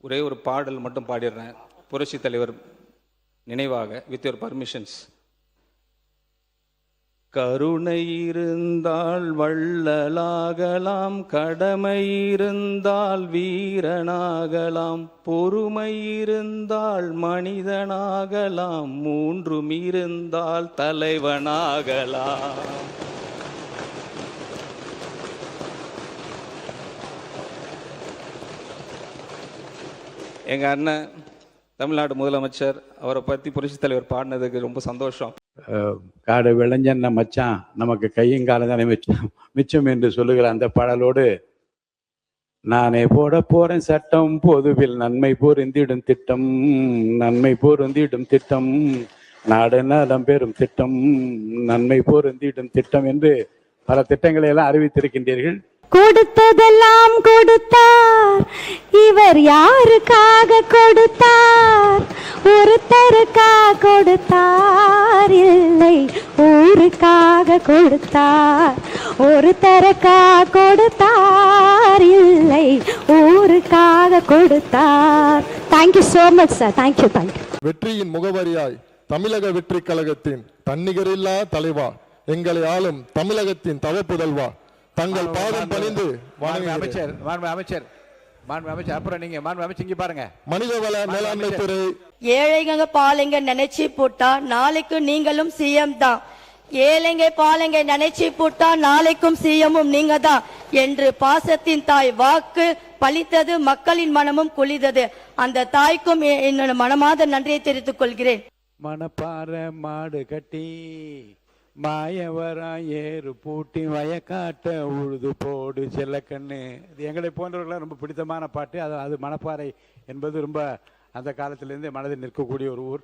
ஒரே ஒரு பாடல் மட்டும் பாடிடுறேன், புரட்சி தலைவர் நினைவாக, வித் யுவர் பர்மிஷன்ஸ். கருணை இருந்தால் வள்ளலாகலாம், கடமை இருந்தால் வீரனாகலாம், பொறுமை இருந்தால் மனிதனாகலாம், மூன்றும் இருந்தால் தலைவனாகலாம். எங்க அண்ணன் தமிழ்நாடு முதலமைச்சர், அவரை பத்தி புரட்சி தலைவர் பாடினதுக்கு ரொம்ப சந்தோஷம். காடு விளைஞ்சன்ன மச்சான், நமக்கு கையங்காலம் தானே மிச்சம் என்று சொல்லுகிற அந்த பாடலோடு, நானே போட போறேன் சட்டம், பொதுவில் நன்மை பொருந்திடும் திட்டம், நன்மை பொருந்திடும் திட்டம், நாடு நலம் பெறும் திட்டம், நன்மை பொருந்திடும் திட்டம் என்று பல திட்டங்களை எல்லாம் அறிவித்திருக்கின்றீர்கள். கொடுத்ததெல்லாம் கொடுத்தார், இவர் யாருக்காக கொடுத்தார்? ஒருத்தருக்காக கொடுத்தார், இல்லை ஊருக்காக கொடுத்தார். ஒருத்தருக்காக கொடுத்தார், இல்லை ஊருக்காக கொடுத்தார். Thank you so much sir. Thank you. வெற்றியின் முகவரியாய் தமிழக வெற்றி கழகத்தின் தன்னிகரில்லா தலைவா, எங்களை ஆளும் தமிழகத்தின் தவப்புதல்வா, தங்கள் பாதம் பணிந்து அமைச்சர் அப்புறம் நீங்க அமைச்சர் பாருங்க. மனிதவள மேலாண்மை துறை ஏழைங்க பாலைங்க நினைச்சு போட்டா நாளைக்கு நீங்களும் சிஎம் தான். ஏழைங்க பாலைங்க நினைச்சு போட்டா நாளைக்கும் சிஎம்மும் நீங்க தான் என்று பாசத்தின் தாய் வாக்கு பலித்தது, மக்களின் மனமும் குளிதது. அந்த தாய்க்கும் என்னோட மனமாத நன்றியை தெரிவித்துக் கொள்கிறேன். மணப்பாற மாடு கட்டி மாயவரா ஏறு பூட்டி வயக்காட்ட உழுது போடு செல்லக்கண்ணு. இது எங்களை போன்றவர்களாம் ரொம்ப பிடித்தமான பாட்டு. அது மணப்பாறை என்பது ரொம்ப அந்த காலத்திலேருந்து மனதில் நிற்கக்கூடிய ஒரு ஊர்.